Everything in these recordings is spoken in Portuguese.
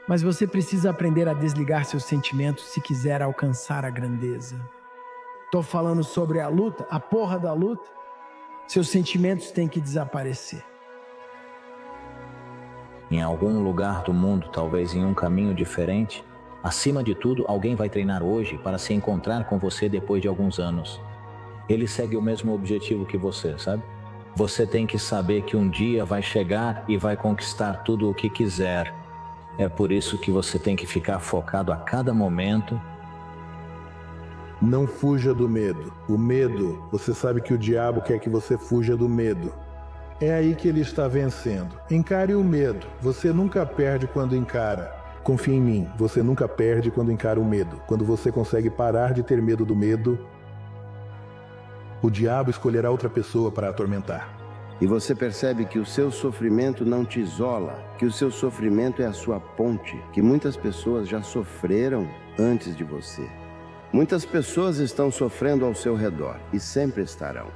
Mas você precisa aprender a desligar seus sentimentos se quiser alcançar a grandeza. Tô falando sobre a luta, a porra da luta. Seus sentimentos têm que desaparecer. Em algum lugar do mundo, talvez em um caminho diferente, acima de tudo, alguém vai treinar hoje para se encontrar com você depois de alguns anos. Ele segue o mesmo objetivo que você, sabe? Você tem que saber que um dia vai chegar e vai conquistar tudo o que quiser. É por isso que você tem que ficar focado a cada momento. Não fuja do medo. O medo, você sabe que o diabo quer que você fuja do medo. É aí que ele está vencendo. Encare o medo. Você nunca perde quando encara. Confie em mim, você nunca perde quando encara o medo. Quando você consegue parar de ter medo do medo, o diabo escolherá outra pessoa para atormentar. E você percebe que o seu sofrimento não te isola, que o seu sofrimento é a sua ponte, que muitas pessoas já sofreram antes de você. Muitas pessoas estão sofrendo ao seu redor e sempre estarão.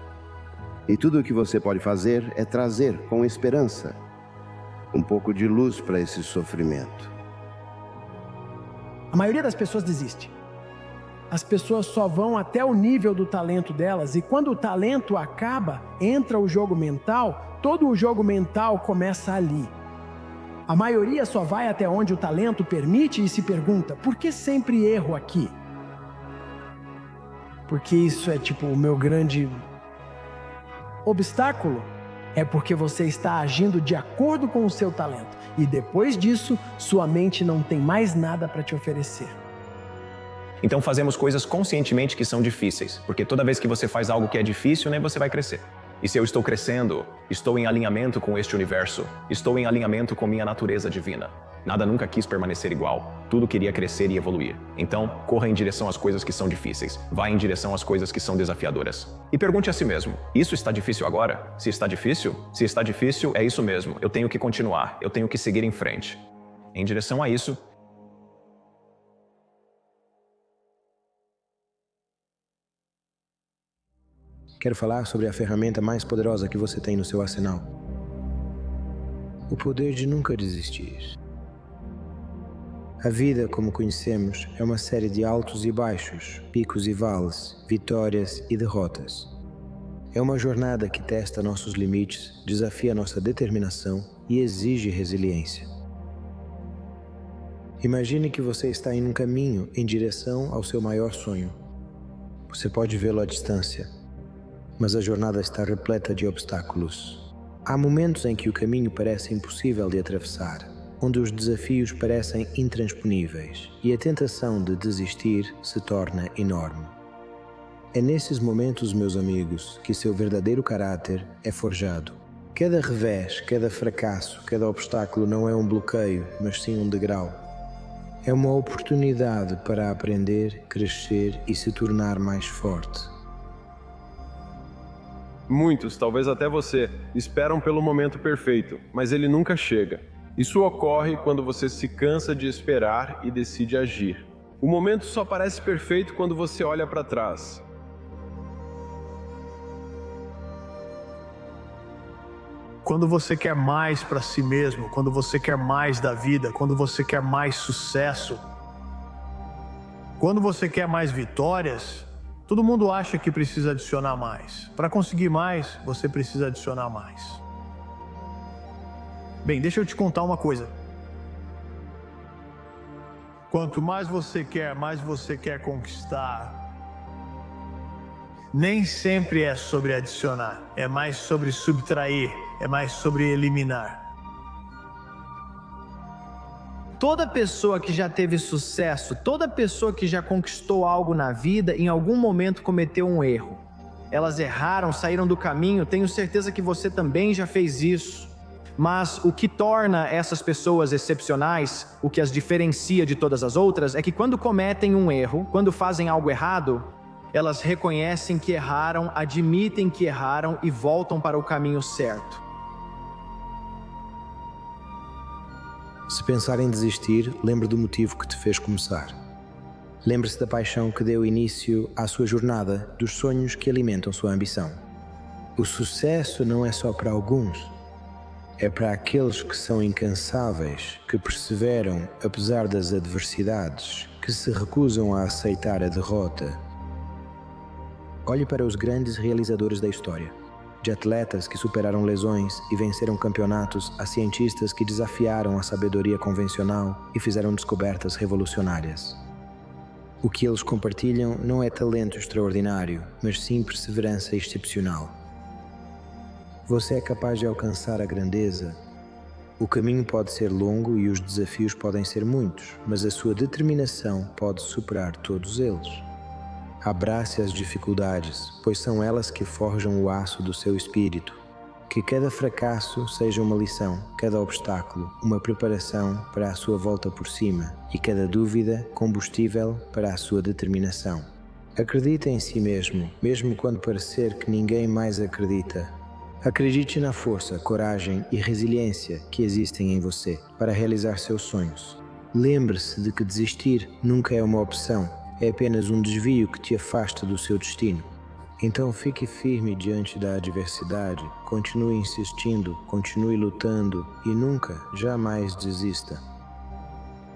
E tudo o que você pode fazer é trazer, com esperança, um pouco de luz para esse sofrimento. A maioria das pessoas desiste. As pessoas só vão até o nível do talento delas, e quando o talento acaba, entra o jogo mental, todo o jogo mental começa ali. A maioria só vai até onde o talento permite e se pergunta, por que sempre erro aqui? Porque isso é tipo o meu grande obstáculo. É porque você está agindo de acordo com o seu talento, e depois disso, sua mente não tem mais nada para te oferecer. Então fazemos coisas conscientemente que são difíceis, porque toda vez que você faz algo que é difícil, né, você vai crescer. E se eu estou crescendo, estou em alinhamento com este universo, estou em alinhamento com minha natureza divina. Nada nunca quis permanecer igual, tudo queria crescer e evoluir. Então, corra em direção às coisas que são difíceis, vá em direção às coisas que são desafiadoras. E pergunte a si mesmo, isso está difícil agora? Se está difícil, é isso mesmo, eu tenho que continuar, eu tenho que seguir em frente. Em direção a isso, quero falar sobre a ferramenta mais poderosa que você tem no seu arsenal. O poder de nunca desistir. A vida, como conhecemos, é uma série de altos e baixos, picos e vales, vitórias e derrotas. É uma jornada que testa nossos limites, desafia nossa determinação e exige resiliência. Imagine que você está em um caminho em direção ao seu maior sonho. Você pode vê-lo à distância, mas a jornada está repleta de obstáculos. Há momentos em que o caminho parece impossível de atravessar, onde os desafios parecem intransponíveis e a tentação de desistir se torna enorme. É nesses momentos, meus amigos, que seu verdadeiro caráter é forjado. Cada revés, cada fracasso, cada obstáculo não é um bloqueio, mas sim um degrau. É uma oportunidade para aprender, crescer e se tornar mais forte. Muitos, talvez até você, esperam pelo momento perfeito, mas ele nunca chega. Isso ocorre quando você se cansa de esperar e decide agir. O momento só parece perfeito quando você olha para trás. Quando você quer mais para si mesmo, quando você quer mais da vida, quando você quer mais sucesso, quando você quer mais vitórias, todo mundo acha que precisa adicionar mais. Para conseguir mais, você precisa adicionar mais. Bem, deixa eu te contar uma coisa. Quanto mais você quer conquistar. Nem sempre é sobre adicionar, é mais sobre subtrair, é mais sobre eliminar. Toda pessoa que já teve sucesso, toda pessoa que já conquistou algo na vida, em algum momento cometeu um erro. Elas erraram, saíram do caminho, tenho certeza que você também já fez isso. Mas o que torna essas pessoas excepcionais, o que as diferencia de todas as outras, é que quando cometem um erro, quando fazem algo errado, elas reconhecem que erraram, admitem que erraram e voltam para o caminho certo. Se pensar em desistir, lembre do motivo que te fez começar. Lembre-se da paixão que deu início à sua jornada, dos sonhos que alimentam sua ambição. O sucesso não é só para alguns. É para aqueles que são incansáveis, que perseveram apesar das adversidades, que se recusam a aceitar a derrota. Olhe para os grandes realizadores da história. De atletas que superaram lesões e venceram campeonatos, a cientistas que desafiaram a sabedoria convencional e fizeram descobertas revolucionárias. O que eles compartilham não é talento extraordinário, mas sim perseverança excepcional. Você é capaz de alcançar a grandeza. O caminho pode ser longo e os desafios podem ser muitos, mas a sua determinação pode superar todos eles. Abrace as dificuldades, pois são elas que forjam o aço do seu espírito. Que cada fracasso seja uma lição, cada obstáculo uma preparação para a sua volta por cima e cada dúvida combustível para a sua determinação. Acredite em si mesmo, mesmo quando parecer que ninguém mais acredita. Acredite na força, coragem e resiliência que existem em você para realizar seus sonhos. Lembre-se de que desistir nunca é uma opção. É apenas um desvio que te afasta do seu destino. Então fique firme diante da adversidade, continue insistindo, continue lutando e nunca, jamais desista.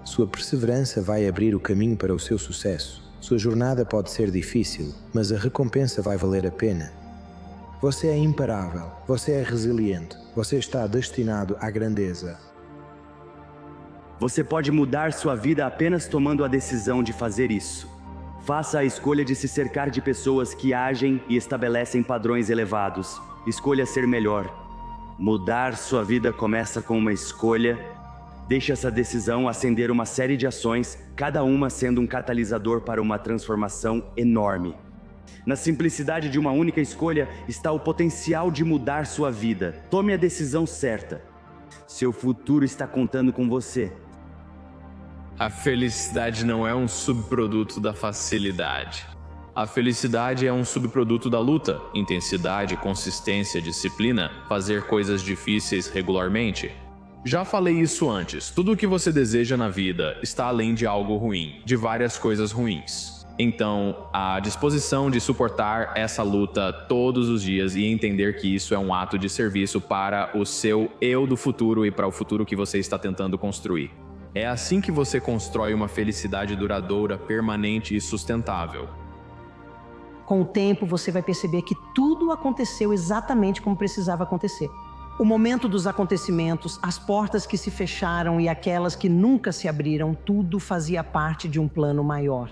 Sua perseverança vai abrir o caminho para o seu sucesso. Sua jornada pode ser difícil, mas a recompensa vai valer a pena. Você é imparável, você é resiliente, você está destinado à grandeza. Você pode mudar sua vida apenas tomando a decisão de fazer isso. Faça a escolha de se cercar de pessoas que agem e estabelecem padrões elevados. Escolha ser melhor. Mudar sua vida começa com uma escolha. Deixe essa decisão acender uma série de ações, cada uma sendo um catalisador para uma transformação enorme. Na simplicidade de uma única escolha está o potencial de mudar sua vida. Tome a decisão certa. Seu futuro está contando com você. A felicidade não é um subproduto da facilidade. A felicidade é um subproduto da luta, intensidade, consistência, disciplina, fazer coisas difíceis regularmente. Já falei isso antes, tudo o que você deseja na vida está além de algo ruim, de várias coisas ruins. Então, a disposição de suportar essa luta todos os dias e entender que isso é um ato de serviço para o seu eu do futuro e para o futuro que você está tentando construir. É assim que você constrói uma felicidade duradoura, permanente e sustentável. Com o tempo, você vai perceber que tudo aconteceu exatamente como precisava acontecer. O momento dos acontecimentos, as portas que se fecharam e aquelas que nunca se abriram, tudo fazia parte de um plano maior.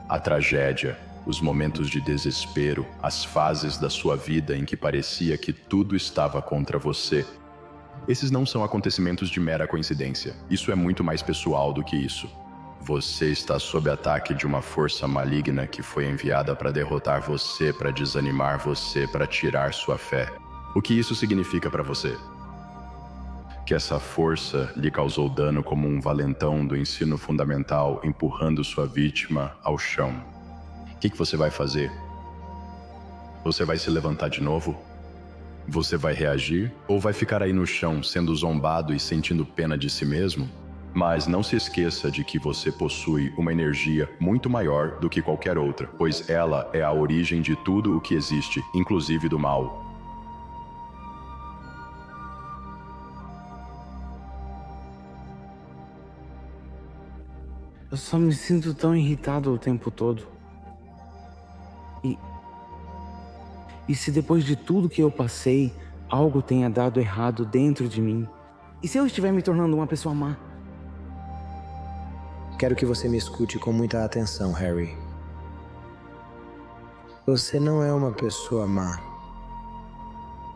A tragédia, os momentos de desespero, as fases da sua vida em que parecia que tudo estava contra você. Esses não são acontecimentos de mera coincidência. Isso é muito mais pessoal do que isso. Você está sob ataque de uma força maligna que foi enviada para derrotar você, para desanimar você, para tirar sua fé. O que isso significa para você? Que essa força lhe causou dano como um valentão do ensino fundamental empurrando sua vítima ao chão. O que você vai fazer? Você vai se levantar de novo? Você vai reagir ou vai ficar aí no chão sendo zombado e sentindo pena de si mesmo? Mas não se esqueça de que você possui uma energia muito maior do que qualquer outra, pois ela é a origem de tudo o que existe, inclusive do mal. Eu só me sinto tão irritado o tempo todo. E se depois de tudo que eu passei, algo tenha dado errado dentro de mim? E se eu estiver me tornando uma pessoa má? Quero que você me escute com muita atenção, Harry. Você não é uma pessoa má.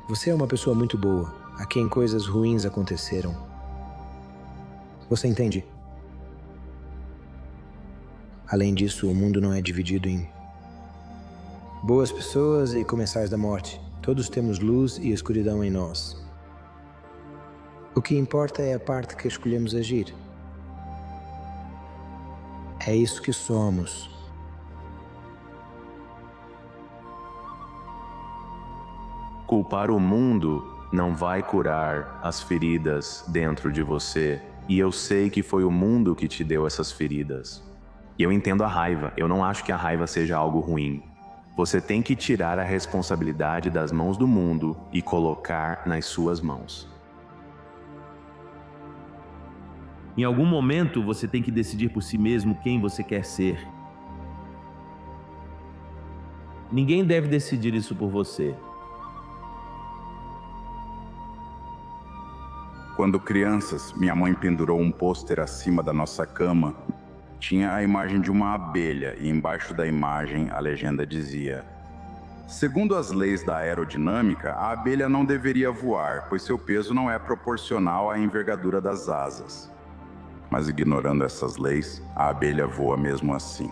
Você é uma pessoa muito boa, a quem coisas ruins aconteceram. Você entende? Além disso, o mundo não é dividido em boas pessoas e comensais da morte. Todos temos luz e escuridão em nós. O que importa é a parte que escolhemos agir. É isso que somos. Culpar o mundo não vai curar as feridas dentro de você. E eu sei que foi o mundo que te deu essas feridas. E eu entendo a raiva. Eu não acho que a raiva seja algo ruim. Você tem que tirar a responsabilidade das mãos do mundo e colocar nas suas mãos. Em algum momento, você tem que decidir por si mesmo quem você quer ser. Ninguém deve decidir isso por você. Quando crianças, minha mãe pendurou um pôster acima da nossa cama. Tinha a imagem de uma abelha e embaixo da imagem a legenda dizia: segundo as leis da aerodinâmica, a abelha não deveria voar, pois seu peso não é proporcional à envergadura das asas. Mas ignorando essas leis, a abelha voa mesmo assim.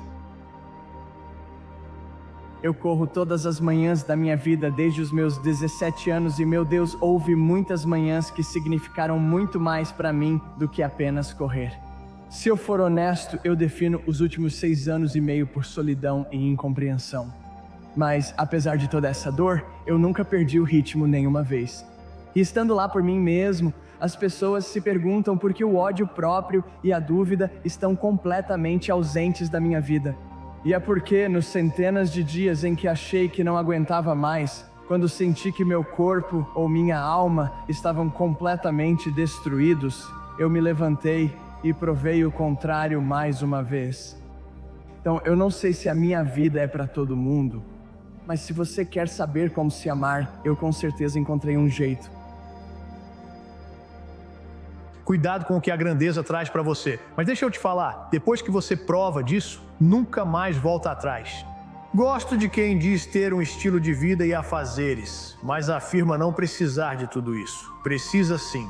Eu corro todas as manhãs da minha vida desde os meus 17 anos e, meu Deus, houve muitas manhãs que significaram muito mais para mim do que apenas correr. Se eu for honesto, eu defino os últimos 6 anos e meio por solidão e incompreensão. Mas, apesar de toda essa dor, eu nunca perdi o ritmo nenhuma vez. E estando lá por mim mesmo, as pessoas se perguntam por que o ódio próprio e a dúvida estão completamente ausentes da minha vida. E é porque, nos centenas de dias em que achei que não aguentava mais, quando senti que meu corpo ou minha alma estavam completamente destruídos, eu me levantei e provei o contrário mais uma vez. Então, eu não sei se a minha vida é para todo mundo, mas se você quer saber como se amar, eu com certeza encontrei um jeito. Cuidado com o que a grandeza traz para você. Mas deixa eu te falar, depois que você prova disso, nunca mais volta atrás. Gosto de quem diz ter um estilo de vida e afazeres, mas afirma não precisar de tudo isso. Precisa sim.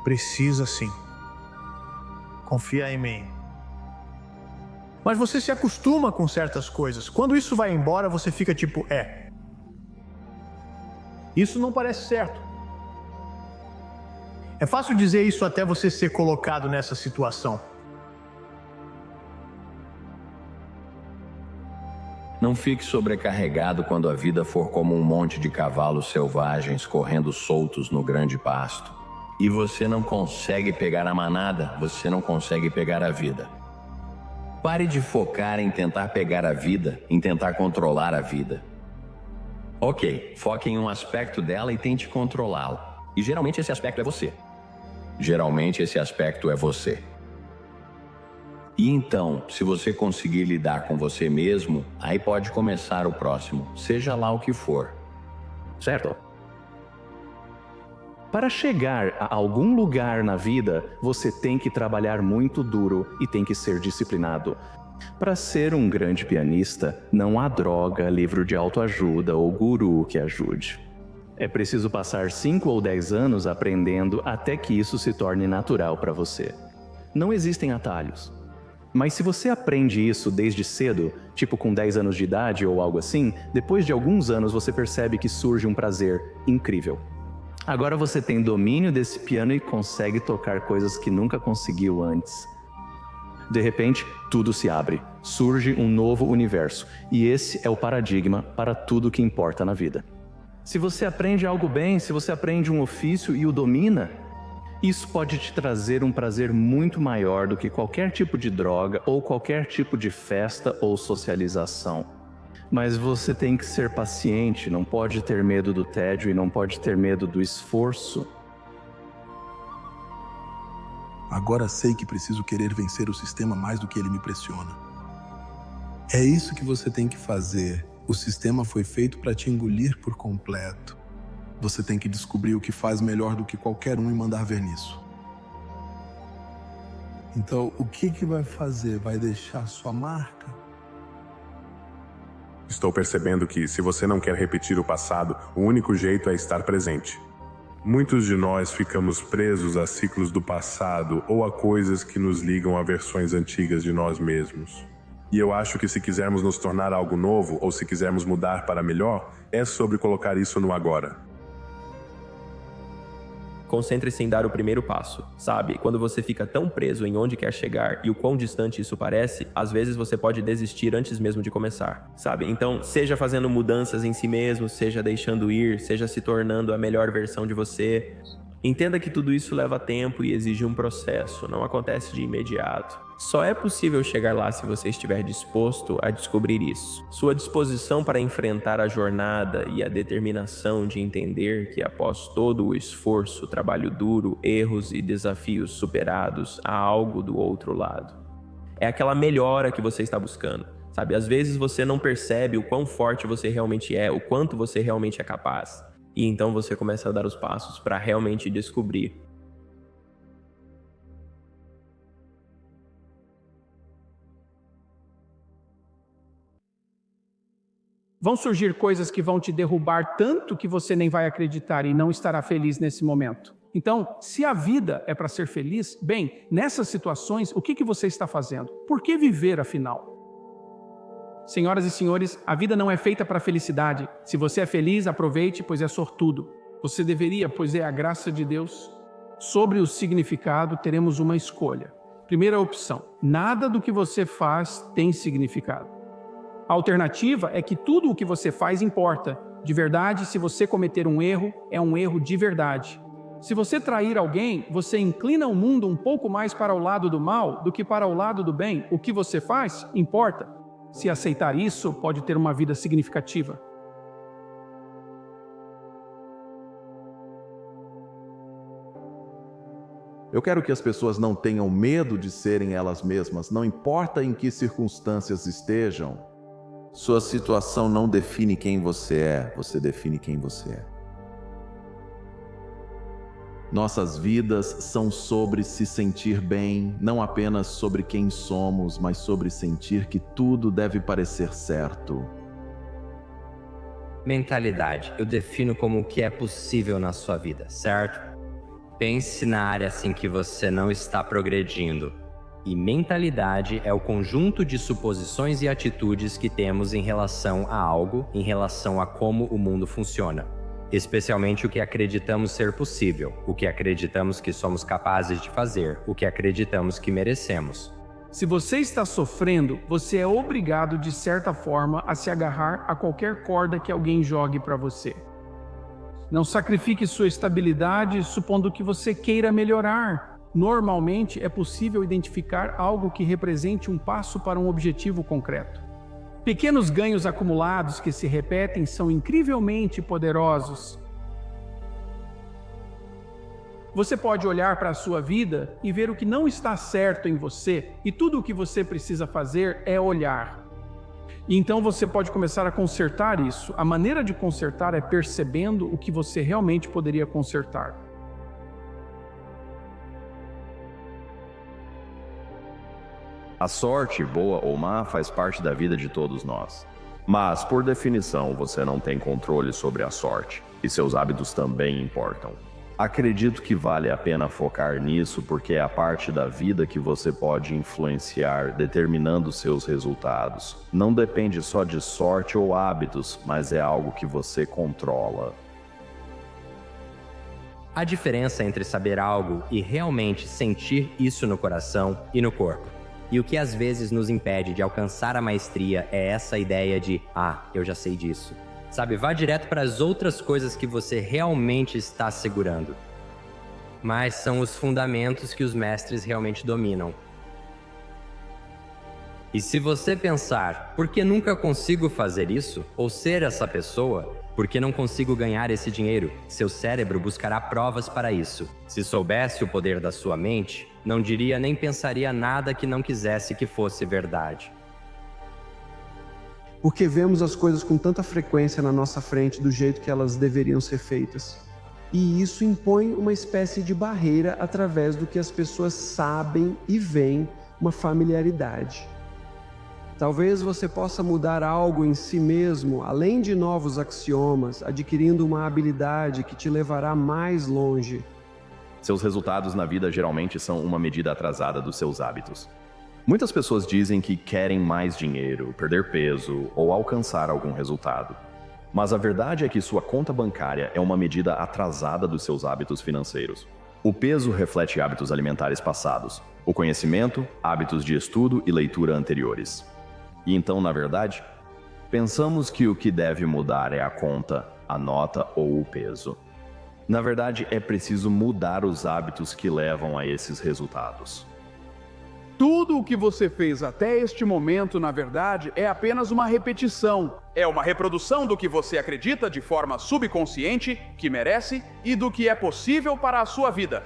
Precisa sim. Confia em mim. Mas você se acostuma com certas coisas. Quando isso vai embora, você fica tipo, isso não parece certo. É fácil dizer isso até você ser colocado nessa situação. Não fique sobrecarregado quando a vida for como um monte de cavalos selvagens correndo soltos no grande pasto. E você não consegue pegar a manada, você não consegue pegar a vida. Pare de focar em tentar pegar a vida, em tentar controlar a vida. Ok, foque em um aspecto dela e tente controlá-lo. E geralmente esse aspecto é você. Geralmente esse aspecto é você. E então, se você conseguir lidar com você mesmo, aí pode começar o próximo, seja lá o que for. Certo? Para chegar a algum lugar na vida, você tem que trabalhar muito duro e tem que ser disciplinado. Para ser um grande pianista, não há droga, livro de autoajuda ou guru que ajude. É preciso passar 5 ou 10 anos aprendendo até que isso se torne natural para você. Não existem atalhos. Mas se você aprende isso desde cedo, tipo com 10 anos de idade ou algo assim, depois de alguns anos você percebe que surge um prazer incrível. Agora você tem domínio desse piano e consegue tocar coisas que nunca conseguiu antes. De repente, tudo se abre, surge um novo universo, e esse é o paradigma para tudo que importa na vida. Se você aprende algo bem, se você aprende um ofício e o domina, isso pode te trazer um prazer muito maior do que qualquer tipo de droga ou qualquer tipo de festa ou socialização. Mas você tem que ser paciente, não pode ter medo do tédio e não pode ter medo do esforço. Agora sei que preciso querer vencer o sistema mais do que ele me pressiona. É isso que você tem que fazer. O sistema foi feito para te engolir por completo. Você tem que descobrir o que faz melhor do que qualquer um e mandar ver nisso. Então, o que vai fazer? Vai deixar sua marca? Estou percebendo que, se você não quer repetir o passado, o único jeito é estar presente. Muitos de nós ficamos presos a ciclos do passado ou a coisas que nos ligam a versões antigas de nós mesmos. E eu acho que se quisermos nos tornar algo novo ou se quisermos mudar para melhor, é sobre colocar isso no agora. Concentre-se em dar o primeiro passo, sabe? Quando você fica tão preso em onde quer chegar e o quão distante isso parece, às vezes você pode desistir antes mesmo de começar, sabe? Então, seja fazendo mudanças em si mesmo, seja deixando ir, seja se tornando a melhor versão de você. Entenda que tudo isso leva tempo e exige um processo, não acontece de imediato. Só é possível chegar lá se você estiver disposto a descobrir isso. Sua disposição para enfrentar a jornada e a determinação de entender que após todo o esforço, trabalho duro, erros e desafios superados, há algo do outro lado. É aquela melhora que você está buscando. Sabe, às vezes você não percebe o quão forte você realmente é, o quanto você realmente é capaz. E então você começa a dar os passos para realmente descobrir. Vão surgir coisas que vão te derrubar tanto que você nem vai acreditar e não estará feliz nesse momento. Então, se a vida é para ser feliz, bem, nessas situações, o que você está fazendo? Por que viver, afinal? Senhoras e senhores, a vida não é feita para a felicidade. Se você é feliz, aproveite, pois é sortudo. Você deveria, pois é a graça de Deus. Sobre o significado, teremos uma escolha. Primeira opção: nada do que você faz tem significado. A alternativa é que tudo o que você faz importa. De verdade, se você cometer um erro, é um erro de verdade. Se você trair alguém, você inclina o mundo um pouco mais para o lado do mal do que para o lado do bem. O que você faz importa. Se aceitar isso, pode ter uma vida significativa. Eu quero que as pessoas não tenham medo de serem elas mesmas, não importa em que circunstâncias estejam. Sua situação não define quem você define quem você é. Nossas vidas são sobre se sentir bem, não apenas sobre quem somos, mas sobre sentir que tudo deve parecer certo. Mentalidade, eu defino como o que é possível na sua vida, certo? Pense na área assim que você não está progredindo. E mentalidade é o conjunto de suposições e atitudes que temos em relação a algo, em relação a como o mundo funciona. Especialmente o que acreditamos ser possível, o que acreditamos que somos capazes de fazer, o que acreditamos que merecemos. Se você está sofrendo, você é obrigado, de certa forma, a se agarrar a qualquer corda que alguém jogue para você. Não sacrifique sua estabilidade supondo que você queira melhorar. Normalmente, é possível identificar algo que represente um passo para um objetivo concreto. Pequenos ganhos acumulados que se repetem são incrivelmente poderosos. Você pode olhar para a sua vida e ver o que não está certo em você, e tudo o que você precisa fazer é olhar. E então você pode começar a consertar isso. A maneira de consertar é percebendo o que você realmente poderia consertar. A sorte, boa ou má, faz parte da vida de todos nós. Mas, por definição, você não tem controle sobre a sorte, e seus hábitos também importam. Acredito que vale a pena focar nisso porque é a parte da vida que você pode influenciar, determinando seus resultados. Não depende só de sorte ou hábitos, mas é algo que você controla. A diferença entre saber algo e realmente sentir isso no coração e no corpo. E o que às vezes nos impede de alcançar a maestria é essa ideia de eu já sei disso. Sabe, vá direto para as outras coisas que você realmente está segurando. Mas são os fundamentos que os mestres realmente dominam. E se você pensar, por que nunca consigo fazer isso? Ou ser essa pessoa? Por que não consigo ganhar esse dinheiro? Seu cérebro buscará provas para isso. Se soubesse o poder da sua mente, não diria nem pensaria nada que não quisesse que fosse verdade. Porque vemos as coisas com tanta frequência na nossa frente do jeito que elas deveriam ser feitas. E isso impõe uma espécie de barreira através do que as pessoas sabem e veem, uma familiaridade. Talvez você possa mudar algo em si mesmo, além de novos axiomas, adquirindo uma habilidade que te levará mais longe. Seus resultados na vida geralmente são uma medida atrasada dos seus hábitos. Muitas pessoas dizem que querem mais dinheiro, perder peso ou alcançar algum resultado. Mas a verdade é que sua conta bancária é uma medida atrasada dos seus hábitos financeiros. O peso reflete hábitos alimentares passados, o conhecimento, hábitos de estudo e leitura anteriores. E então, na verdade, pensamos que o que deve mudar é a conta, a nota ou o peso. Na verdade, é preciso mudar os hábitos que levam a esses resultados. Tudo o que você fez até este momento, na verdade, é apenas uma repetição. É uma reprodução do que você acredita de forma subconsciente, que merece e do que é possível para a sua vida.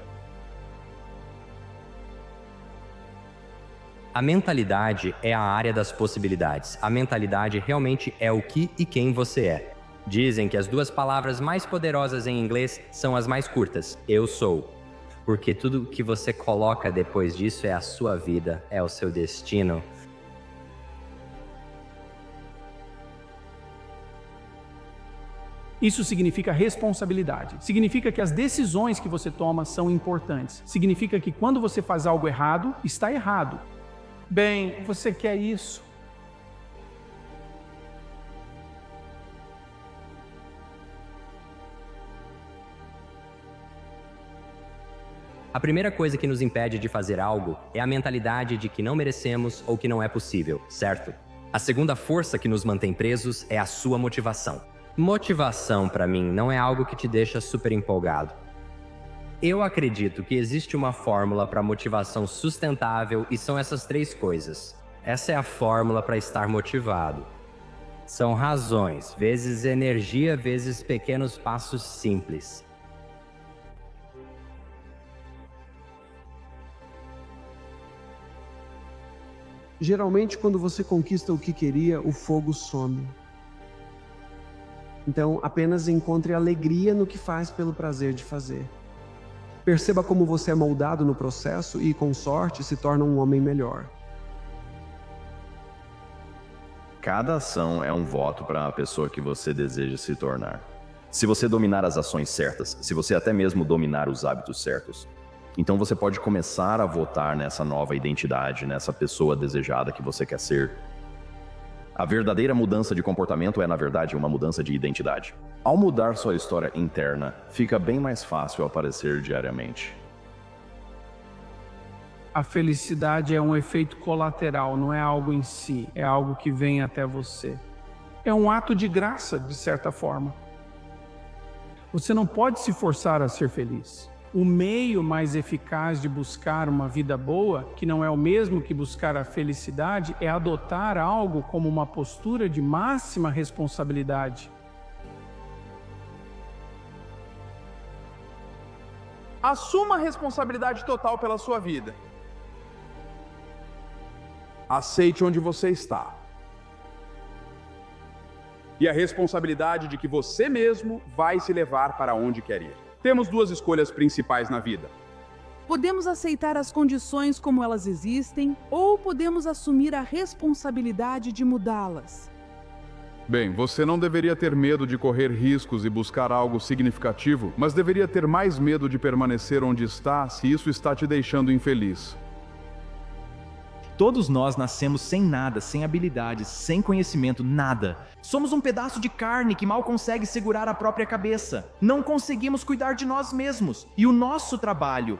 A mentalidade é a área das possibilidades. A mentalidade realmente é o que e quem você é. Dizem que as duas palavras mais poderosas em inglês são as mais curtas. Eu sou. Porque tudo que você coloca depois disso é a sua vida, é o seu destino. Isso significa responsabilidade. Significa que as decisões que você toma são importantes. Significa que quando você faz algo errado, está errado. Bem, você quer isso? A primeira coisa que nos impede de fazer algo é a mentalidade de que não merecemos ou que não é possível, certo? A segunda força que nos mantém presos é a sua motivação. Motivação, para mim, não é algo que te deixa super empolgado. Eu acredito que existe uma fórmula para motivação sustentável e são essas três coisas. Essa é a fórmula para estar motivado. São razões, vezes energia, vezes pequenos passos simples. Geralmente, quando você conquista o que queria, o fogo some. Então, apenas encontre alegria no que faz pelo prazer de fazer. Perceba como você é moldado no processo e, com sorte, se torna um homem melhor. Cada ação é um voto para a pessoa que você deseja se tornar. Se você dominar as ações certas, se você até mesmo dominar os hábitos certos, então você pode começar a votar nessa nova identidade, nessa pessoa desejada que você quer ser. A verdadeira mudança de comportamento é, na verdade, uma mudança de identidade. Ao mudar sua história interna, fica bem mais fácil aparecer diariamente. A felicidade é um efeito colateral, não é algo em si, é algo que vem até você. É um ato de graça, de certa forma. Você não pode se forçar a ser feliz. O meio mais eficaz de buscar uma vida boa, que não é o mesmo que buscar a felicidade, é adotar algo como uma postura de máxima responsabilidade. Assuma a responsabilidade total pela sua vida. Aceite onde você está. E a responsabilidade de que você mesmo vai se levar para onde quer ir. Temos duas escolhas principais na vida. Podemos aceitar as condições como elas existem, ou podemos assumir a responsabilidade de mudá-las. Bem, você não deveria ter medo de correr riscos e buscar algo significativo, mas deveria ter mais medo de permanecer onde está se isso está te deixando infeliz. Todos nós nascemos sem nada, sem habilidades, sem conhecimento, nada. Somos um pedaço de carne que mal consegue segurar a própria cabeça. Não conseguimos cuidar de nós mesmos. E o nosso trabalho?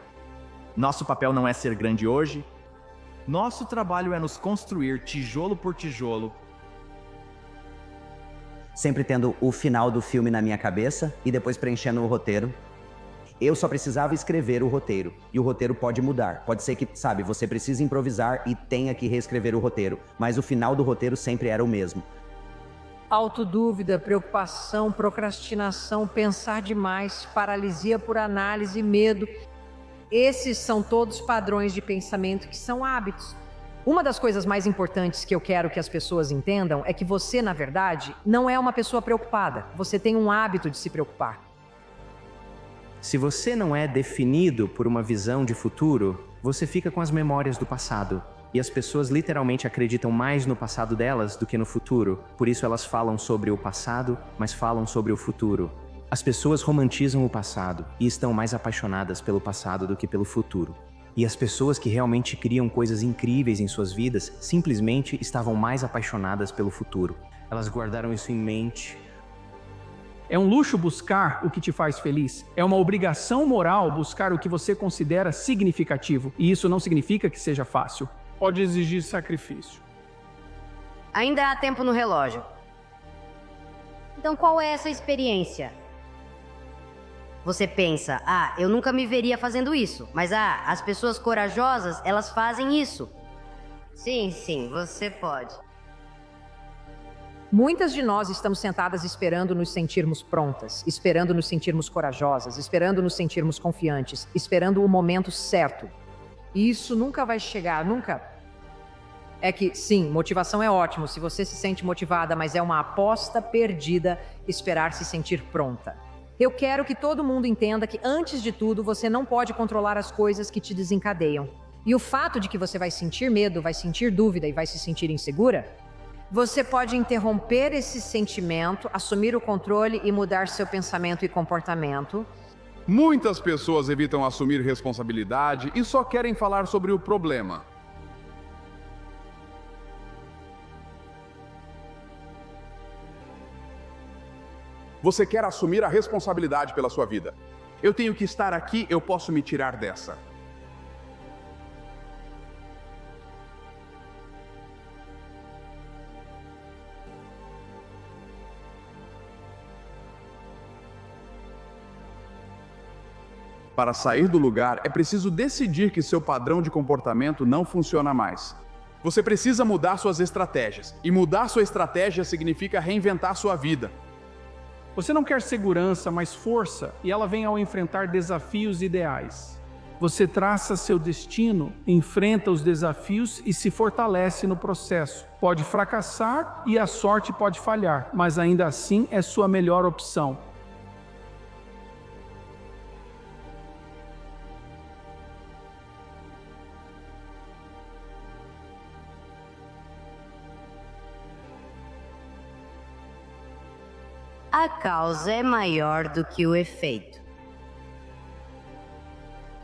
Nosso papel não é ser grande hoje. Nosso trabalho é nos construir tijolo por tijolo. Sempre tendo o final do filme na minha cabeça e depois preenchendo o roteiro. Eu só precisava escrever o roteiro, e o roteiro pode mudar. Pode ser que, sabe, você precise improvisar e tenha que reescrever o roteiro, mas o final do roteiro sempre era o mesmo. Autodúvida, preocupação, procrastinação, pensar demais, paralisia por análise, medo. Esses são todos padrões de pensamento que são hábitos. Uma das coisas mais importantes que eu quero que as pessoas entendam é que você, na verdade, não é uma pessoa preocupada. Você tem um hábito de se preocupar. Se você não é definido por uma visão de futuro, você fica com as memórias do passado. E as pessoas literalmente acreditam mais no passado delas do que no futuro. Por isso elas falam sobre o passado, mas falam sobre o futuro. As pessoas romantizam o passado e estão mais apaixonadas pelo passado do que pelo futuro. E as pessoas que realmente criam coisas incríveis em suas vidas simplesmente estavam mais apaixonadas pelo futuro. Elas guardaram isso em mente. É um luxo buscar o que te faz feliz. É uma obrigação moral buscar o que você considera significativo. E isso não significa que seja fácil. Pode exigir sacrifício. Ainda há tempo no relógio. Então qual é essa experiência? Você pensa, eu nunca me veria fazendo isso. Mas as pessoas corajosas, elas fazem isso. Sim, você pode. Muitas de nós estamos sentadas esperando nos sentirmos prontas, esperando nos sentirmos corajosas, esperando nos sentirmos confiantes, esperando o momento certo. E isso nunca vai chegar, nunca. É que, sim, motivação é ótimo se você se sente motivada, mas é uma aposta perdida esperar se sentir pronta. Eu quero que todo mundo entenda que, antes de tudo, você não pode controlar as coisas que te desencadeiam. E o fato de que você vai sentir medo, vai sentir dúvida e vai se sentir insegura, você pode interromper esse sentimento, assumir o controle e mudar seu pensamento e comportamento. Muitas pessoas evitam assumir responsabilidade e só querem falar sobre o problema. Você quer assumir a responsabilidade pela sua vida. Eu tenho que estar aqui, eu posso me tirar dessa. Para sair do lugar, é preciso decidir que seu padrão de comportamento não funciona mais. Você precisa mudar suas estratégias. E mudar sua estratégia significa reinventar sua vida. Você não quer segurança, mas força, e ela vem ao enfrentar desafios ideais. Você traça seu destino, enfrenta os desafios e se fortalece no processo. Pode fracassar e a sorte pode falhar, mas ainda assim é sua melhor opção. A causa é maior do que o efeito.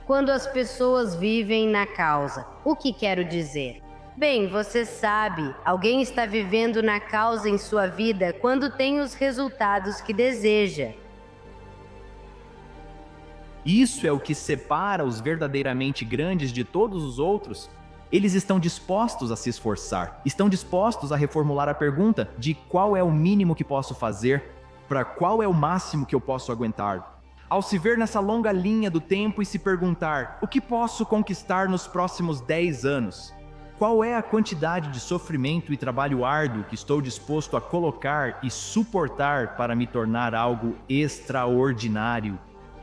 Quando as pessoas vivem na causa, o que quero dizer? Bem, você sabe, alguém está vivendo na causa em sua vida quando tem os resultados que deseja. Isso é o que separa os verdadeiramente grandes de todos os outros. Eles estão dispostos a se esforçar, estão dispostos a reformular a pergunta de qual é o mínimo que posso fazer, para qual é o máximo que eu posso aguentar. Ao se ver nessa longa linha do tempo e se perguntar, o que posso conquistar nos próximos 10 anos? Qual é a quantidade de sofrimento e trabalho árduo que estou disposto a colocar e suportar para me tornar algo extraordinário?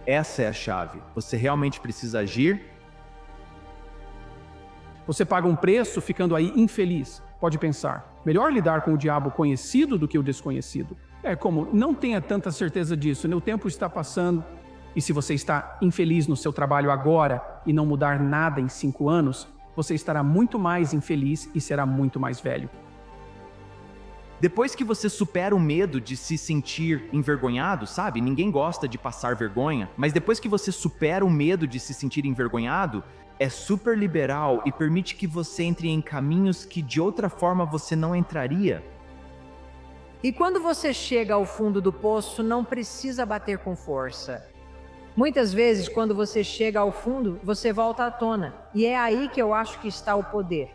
Essa é a chave. Você realmente precisa agir? Você paga um preço ficando aí infeliz. Pode pensar, melhor lidar com o diabo conhecido do que o desconhecido. É como, não tenha tanta certeza disso, né? O tempo está passando. E se você está infeliz no seu trabalho agora e não mudar nada em 5 anos, você estará muito mais infeliz e será muito mais velho. Depois que você supera o medo de se sentir envergonhado, sabe? Ninguém gosta de passar vergonha, mas depois que você supera o medo de se sentir envergonhado, é super liberal e permite que você entre em caminhos que de outra forma você não entraria. E quando você chega ao fundo do poço, não precisa bater com força. Muitas vezes, quando você chega ao fundo, você volta à tona. E é aí que eu acho que está o poder.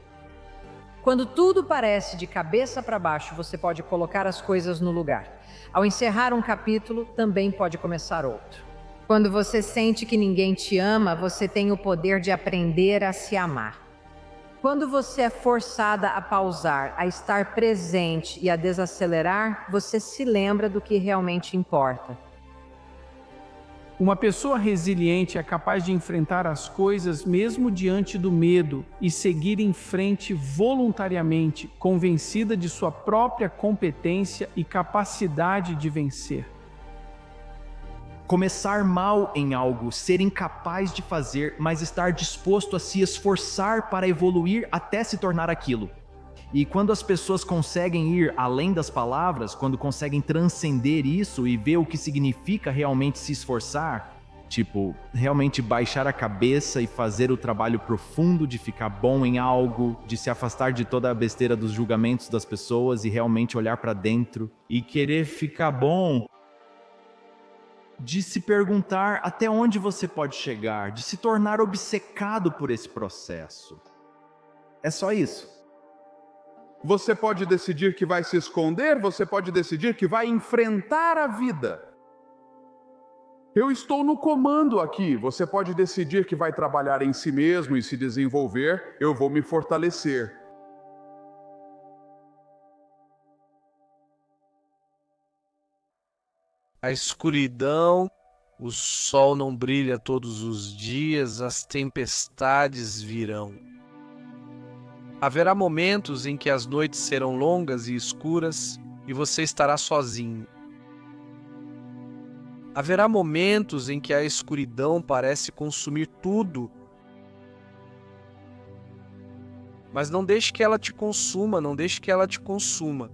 Quando tudo parece de cabeça para baixo, você pode colocar as coisas no lugar. Ao encerrar um capítulo, também pode começar outro. Quando você sente que ninguém te ama, você tem o poder de aprender a se amar. Quando você é forçada a pausar, a estar presente e a desacelerar, você se lembra do que realmente importa. Uma pessoa resiliente é capaz de enfrentar as coisas mesmo diante do medo e seguir em frente voluntariamente, convencida de sua própria competência e capacidade de vencer. Começar mal em algo, ser incapaz de fazer, mas estar disposto a se esforçar para evoluir até se tornar aquilo. E quando as pessoas conseguem ir além das palavras, quando conseguem transcender isso e ver o que significa realmente se esforçar, tipo, realmente baixar a cabeça e fazer o trabalho profundo de ficar bom em algo, de se afastar de toda a besteira dos julgamentos das pessoas e realmente olhar para dentro e querer ficar bom, de se perguntar até onde você pode chegar, de se tornar obcecado por esse processo. É só isso. Você pode decidir que vai se esconder, você pode decidir que vai enfrentar a vida. Eu estou no comando aqui. Você pode decidir que vai trabalhar em si mesmo e se desenvolver. Eu vou me fortalecer. a escuridão, o sol não brilha todos os dias, as tempestades virão. Haverá momentos em que as noites serão longas e escuras e você estará sozinho. Haverá momentos em que a escuridão parece consumir tudo. Mas não deixe que ela te consuma, não deixe que ela te consuma.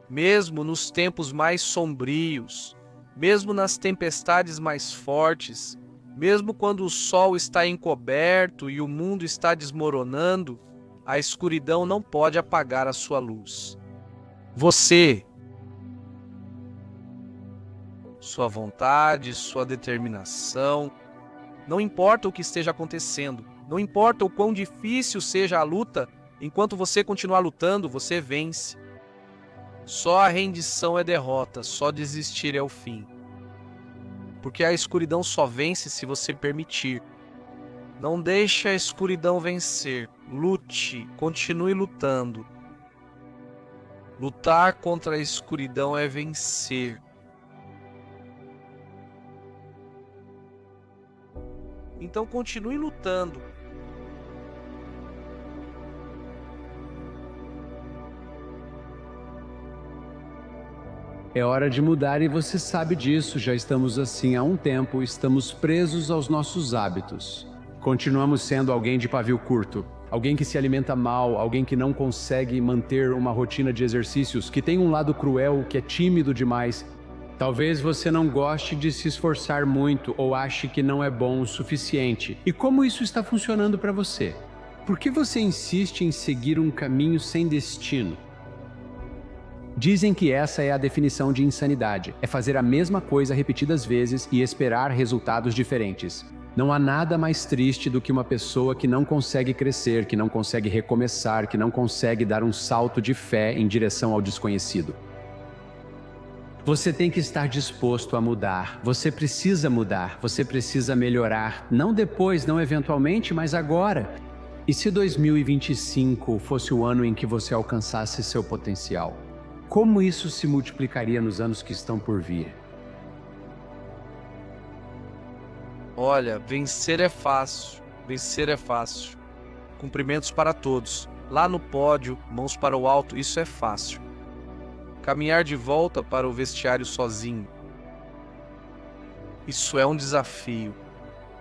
Mesmo nos tempos mais sombrios, mesmo nas tempestades mais fortes, mesmo quando o sol está encoberto e o mundo está desmoronando, a escuridão não pode apagar a sua luz. Você, sua vontade, sua determinação, não importa o que esteja acontecendo, não importa o quão difícil seja a luta, enquanto você continuar lutando, você vence. Só a rendição é derrota, só desistir é o fim. Porque a escuridão só vence se você permitir. Não deixe a escuridão vencer. Lute, continue lutando. Lutar contra a escuridão é vencer. Então continue lutando. É hora de mudar e você sabe disso. Já estamos assim há um tempo, estamos presos aos nossos hábitos. Continuamos sendo alguém de pavio curto, alguém que se alimenta mal, alguém que não consegue manter uma rotina de exercícios, que tem um lado cruel, que é tímido demais. Talvez você não goste de se esforçar muito ou ache que não é bom o suficiente. E como isso está funcionando para você? Por que você insiste em seguir um caminho sem destino? Dizem que essa é a definição de insanidade. É fazer a mesma coisa repetidas vezes e esperar resultados diferentes. Não há nada mais triste do que uma pessoa que não consegue crescer, que não consegue recomeçar, que não consegue dar um salto de fé em direção ao desconhecido. Você tem que estar disposto a mudar. Você precisa mudar. Você precisa melhorar. Não depois, não eventualmente, mas agora. E se 2025 fosse o ano em que você alcançasse seu potencial? Como isso se multiplicaria nos anos que estão por vir? Olha, vencer é fácil. Vencer é fácil. Cumprimentos para todos. Lá no pódio, mãos para o alto, isso é fácil. Caminhar de volta para o vestiário sozinho. Isso é um desafio.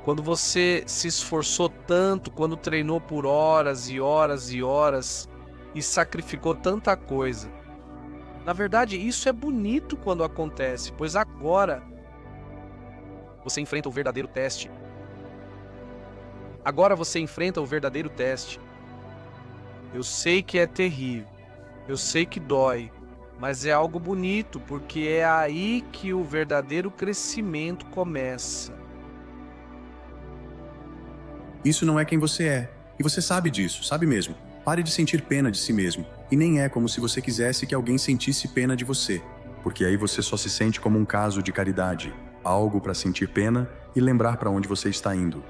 Quando você se esforçou tanto, quando treinou por horas e horas e horas e sacrificou tanta coisa. Na verdade, isso é bonito quando acontece, pois agora você enfrenta o verdadeiro teste. Agora você enfrenta o verdadeiro teste. Eu sei que é terrível, eu sei que dói, mas é algo bonito, porque é aí que o verdadeiro crescimento começa. Isso não é quem você é, e você sabe disso, sabe mesmo. Pare de sentir pena de si mesmo, e nem é como se você quisesse que alguém sentisse pena de você, porque aí você só se sente como um caso de caridade, algo para sentir pena e lembrar para onde você está indo.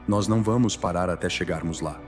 Nós não vamos parar até chegarmos lá.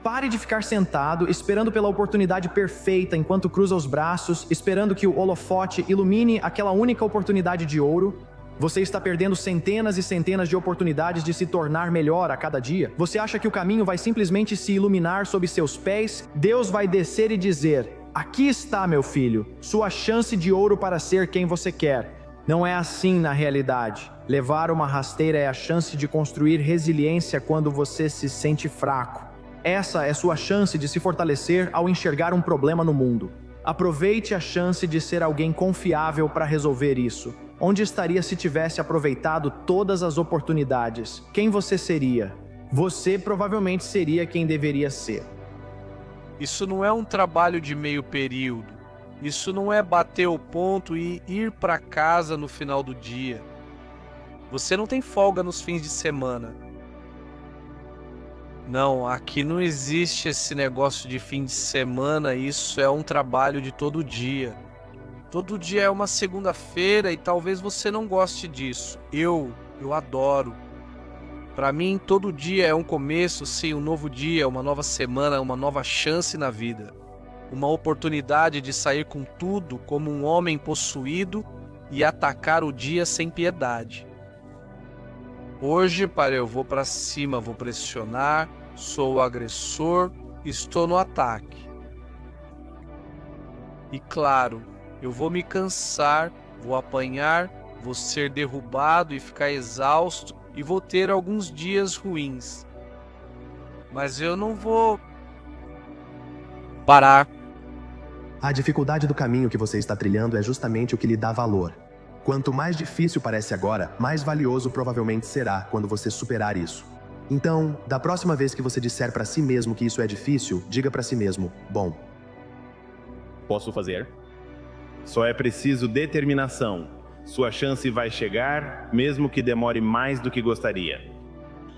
Pare de ficar sentado, esperando pela oportunidade perfeita enquanto cruza os braços, esperando que o holofote ilumine aquela única oportunidade de ouro. Você está perdendo centenas e centenas de oportunidades de se tornar melhor a cada dia. Você acha que o caminho vai simplesmente se iluminar sob seus pés? Deus vai descer e dizer: aqui está, meu filho, sua chance de ouro para ser quem você quer. Não é assim na realidade. Levar uma rasteira é a chance de construir resiliência quando você se sente fraco. Essa é sua chance de se fortalecer ao enxergar um problema no mundo. Aproveite a chance de ser alguém confiável para resolver isso. Onde estaria se tivesse aproveitado todas as oportunidades? Quem você seria? Você provavelmente seria quem deveria ser. Isso não é um trabalho de meio período. Isso não é bater o ponto e ir para casa no final do dia. Você não tem folga nos fins de semana. Não, aqui não existe esse negócio de fim de semana, isso é um trabalho de todo dia. Todo dia é uma segunda-feira e talvez você não goste disso. Eu adoro. Para mim, todo dia é um começo, sim, um novo dia, uma nova semana, uma nova chance na vida. uma oportunidade de sair com tudo como um homem possuído e atacar o dia sem piedade. Hoje, Pai, eu vou para cima, vou pressionar, sou o agressor, estou no ataque. E claro, eu vou me cansar, vou apanhar, vou ser derrubado e ficar exausto e vou ter alguns dias ruins. Mas eu não vou parar. A dificuldade do caminho que você está trilhando é justamente o que lhe dá valor. Quanto mais difícil parece agora, mais valioso provavelmente será quando você superar isso. Então, da próxima vez que você disser para si mesmo que isso é difícil, diga para si mesmo: bom, posso fazer? Só é preciso determinação. Sua chance vai chegar, mesmo que demore mais do que gostaria.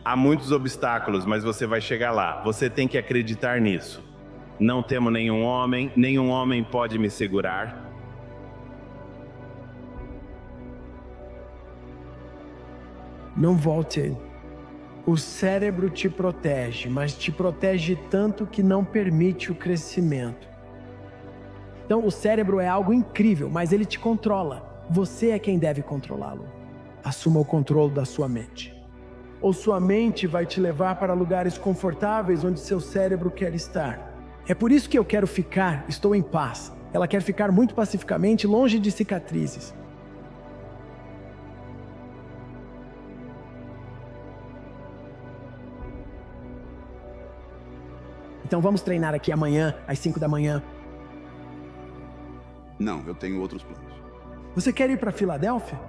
Há muitos obstáculos, mas você vai chegar lá. Você tem que acreditar nisso. Não temo nenhum homem pode me segurar. Não volte. O cérebro te protege, mas te protege tanto que não permite o crescimento. Então, o cérebro é algo incrível, mas ele te controla. Você é quem deve controlá-lo. Assuma o controle da sua mente. Ou sua mente vai te levar para lugares confortáveis onde seu cérebro quer estar. É por isso que eu quero ficar, estou em paz. Ela quer ficar muito pacificamente, longe de cicatrizes. Então vamos treinar aqui amanhã, às 5 da manhã. Não, eu tenho outros planos. Você quer ir para Filadélfia?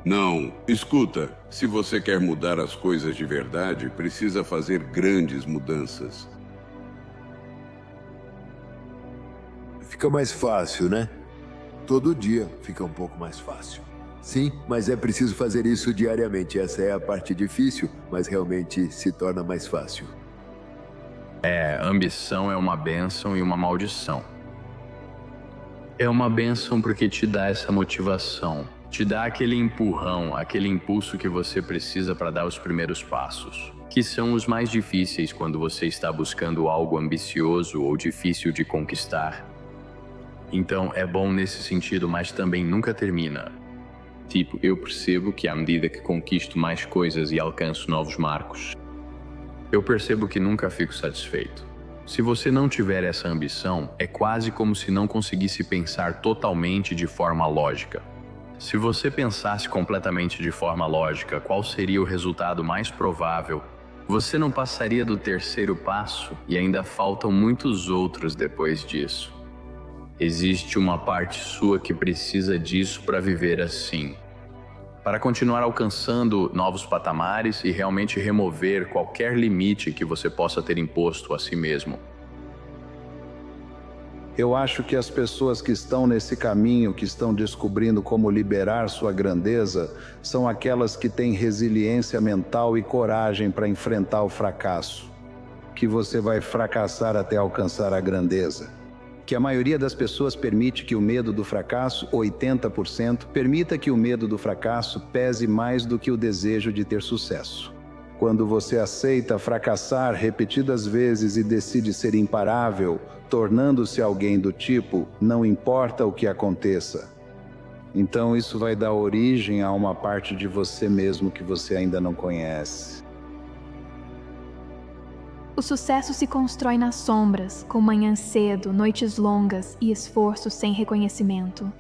Não, escuta. Se você quer mudar as coisas de verdade, precisa fazer grandes mudanças. Fica mais fácil, né? Todo dia fica um pouco mais fácil. Sim, mas é preciso fazer isso diariamente. Essa é a parte difícil, mas realmente se torna mais fácil. Ambição é uma bênção e uma maldição. É uma bênção porque te dá essa motivação, te dá aquele empurrão, aquele impulso que você precisa para dar os primeiros passos, que são os mais difíceis quando você está buscando algo ambicioso ou difícil de conquistar. Então é bom nesse sentido, mas também nunca termina. Tipo, eu percebo que à medida que conquisto mais coisas e alcanço novos marcos, eu percebo que nunca fico satisfeito. Se você não tiver essa ambição, é quase como se não conseguisse pensar totalmente de forma lógica. Se você pensasse completamente de forma lógica, qual seria o resultado mais provável? Você não passaria do terceiro passo e ainda faltam muitos outros depois disso. Existe uma parte sua que precisa disso para viver assim. Para continuar alcançando novos patamares e realmente remover qualquer limite que você possa ter imposto a si mesmo. Eu acho que as pessoas que estão nesse caminho, que estão descobrindo como liberar sua grandeza, são aquelas que têm resiliência mental e coragem para enfrentar o fracasso. Que você vai fracassar até alcançar a grandeza. Que a maioria das pessoas permite que o medo do fracasso, 80%, permita que o medo do fracasso pese mais do que o desejo de ter sucesso. Quando você aceita fracassar repetidas vezes e decide ser imparável, tornando-se alguém do tipo, não importa o que aconteça. Então isso vai dar origem a uma parte de você mesmo que você ainda não conhece. O sucesso se constrói nas sombras, com manhãs cedo, noites longas e esforço sem reconhecimento.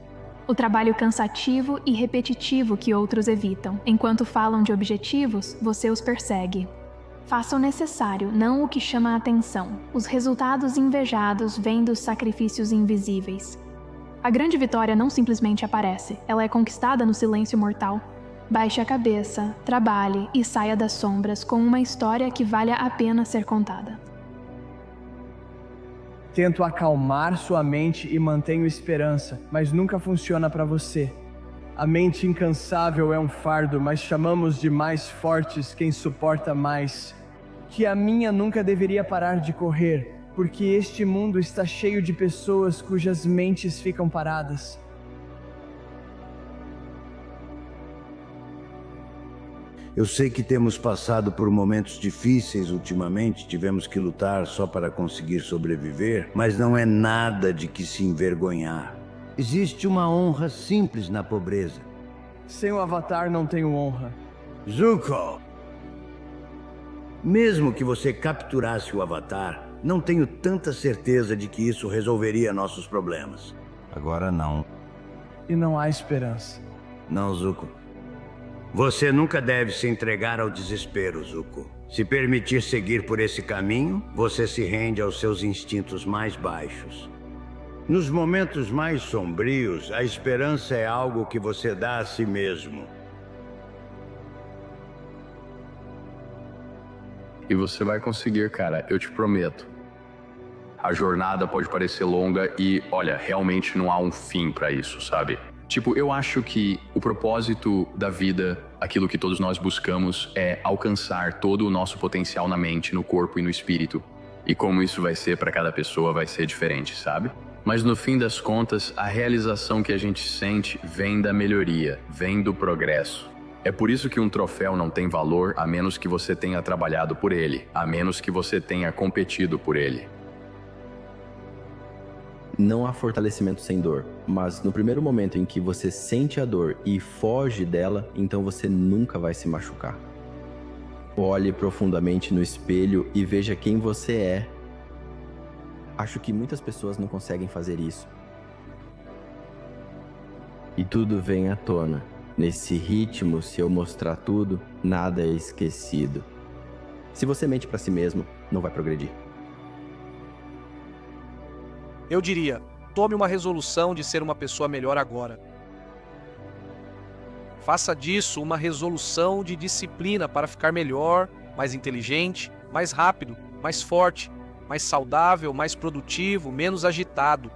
O trabalho cansativo e repetitivo que outros evitam. Enquanto falam de objetivos, você os persegue. Faça o necessário, não o que chama a atenção. Os resultados invejados vêm dos sacrifícios invisíveis. A grande vitória não simplesmente aparece, ela é conquistada no silêncio mortal. Baixe a cabeça, trabalhe e saia das sombras com uma história que valha a pena ser contada. Tento acalmar sua mente e mantenho esperança, mas nunca funciona para você. A mente incansável é um fardo, mas chamamos de mais fortes quem suporta mais. Que a minha nunca deveria parar de correr, porque este mundo está cheio de pessoas cujas mentes ficam paradas. Eu sei que temos passado por momentos difíceis ultimamente, tivemos que lutar só para conseguir sobreviver, mas não é nada de que se envergonhar. Existe uma honra simples na pobreza. Sem o Avatar não tenho honra. Zuko! Mesmo que você capturasse o Avatar, não tenho tanta certeza de que isso resolveria nossos problemas. Agora não. E não há esperança. Não, Zuko. Você nunca deve se entregar ao desespero, Zuko. Se permitir seguir por esse caminho, você se rende aos seus instintos mais baixos. Nos momentos mais sombrios, a esperança é algo que você dá a si mesmo. E você vai conseguir, cara, eu te prometo. A jornada pode parecer longa e, olha, realmente não há um fim pra isso, sabe? Tipo, eu acho que o propósito da vida, aquilo que todos nós buscamos, é alcançar todo o nosso potencial na mente, no corpo e no espírito. E como isso vai ser pra cada pessoa vai ser diferente, sabe? Mas no fim das contas, a realização que a gente sente vem da melhoria, vem do progresso. É por isso que um troféu não tem valor a menos que você tenha trabalhado por ele, a menos que você tenha competido por ele. Não há fortalecimento sem dor, mas no primeiro momento em que você sente a dor e foge dela, então você nunca vai se machucar. Olhe profundamente no espelho e veja quem você é. Acho que muitas pessoas não conseguem fazer isso. E tudo vem à tona. Nesse ritmo, se eu mostrar tudo, nada é esquecido. Se você mente pra si mesmo, não vai progredir. Eu diria, tome uma resolução de ser uma pessoa melhor agora. Faça disso uma resolução de disciplina para ficar melhor, mais inteligente, mais rápido, mais forte, mais saudável, mais produtivo, menos agitado.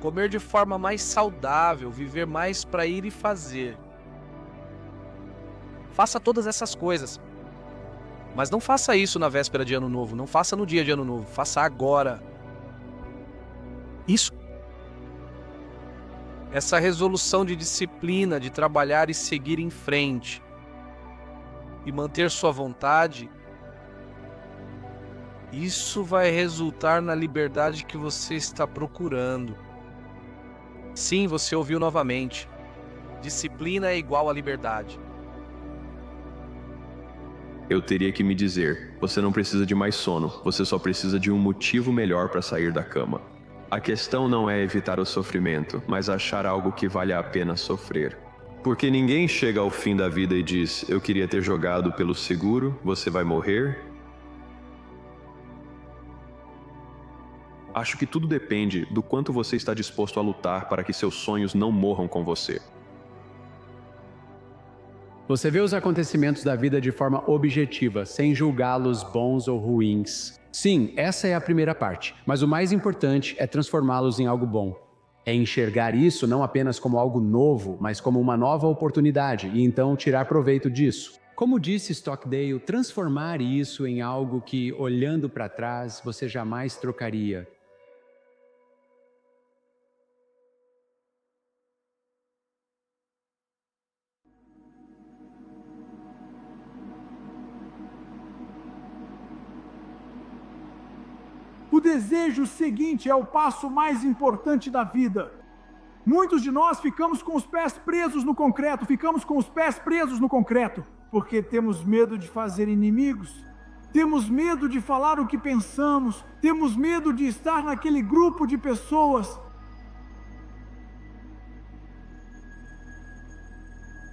Comer de forma mais saudável, viver mais para ir e fazer. Faça todas essas coisas. Mas não faça isso na véspera de Ano Novo, não faça no dia de Ano Novo, faça agora. Isso. Essa resolução de disciplina, de trabalhar e seguir em frente. E manter sua vontade. Isso vai resultar na liberdade que você está procurando. Sim, você ouviu novamente. Disciplina é igual a liberdade. Eu teria que me dizer, você não precisa de mais sono, você só precisa de um motivo melhor para sair da cama. A questão não é evitar o sofrimento, mas achar algo que vale a pena sofrer. Porque ninguém chega ao fim da vida e diz, eu queria ter jogado pelo seguro, você vai morrer. Acho que tudo depende do quanto você está disposto a lutar para que seus sonhos não morram com você. Você vê os acontecimentos da vida de forma objetiva, sem julgá-los bons ou ruins. Sim, essa é a primeira parte, mas o mais importante é transformá-los em algo bom. É enxergar isso não apenas como algo novo, mas como uma nova oportunidade e então tirar proveito disso. Como disse Stockdale, transformar isso em algo que, olhando para trás, você jamais trocaria. O desejo seguinte é o passo mais importante da vida. Muitos de nós ficamos com os pés presos no concreto, porque temos medo de fazer inimigos, temos medo de falar o que pensamos, temos medo de estar naquele grupo de pessoas.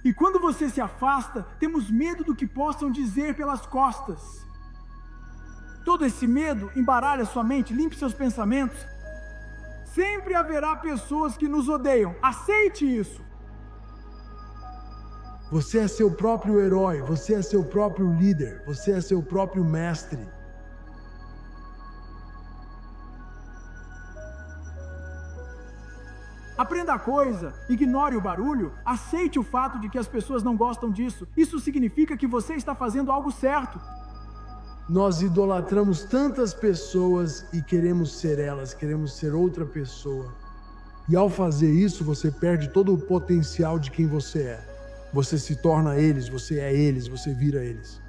E quando você se afasta, temos medo do que possam dizer pelas costas. Todo esse medo embaralha sua mente, limpe seus pensamentos. Sempre haverá pessoas que nos odeiam. Aceite isso. Você é seu próprio herói, você é seu próprio líder, você é seu próprio mestre. Aprenda a coisa, ignore o barulho, aceite o fato de que as pessoas não gostam disso. Isso significa que você está fazendo algo certo. Nós idolatramos tantas pessoas e queremos ser elas, queremos ser outra pessoa. E ao fazer isso, você perde todo o potencial de quem você é. você se torna eles, você é eles, você vira eles.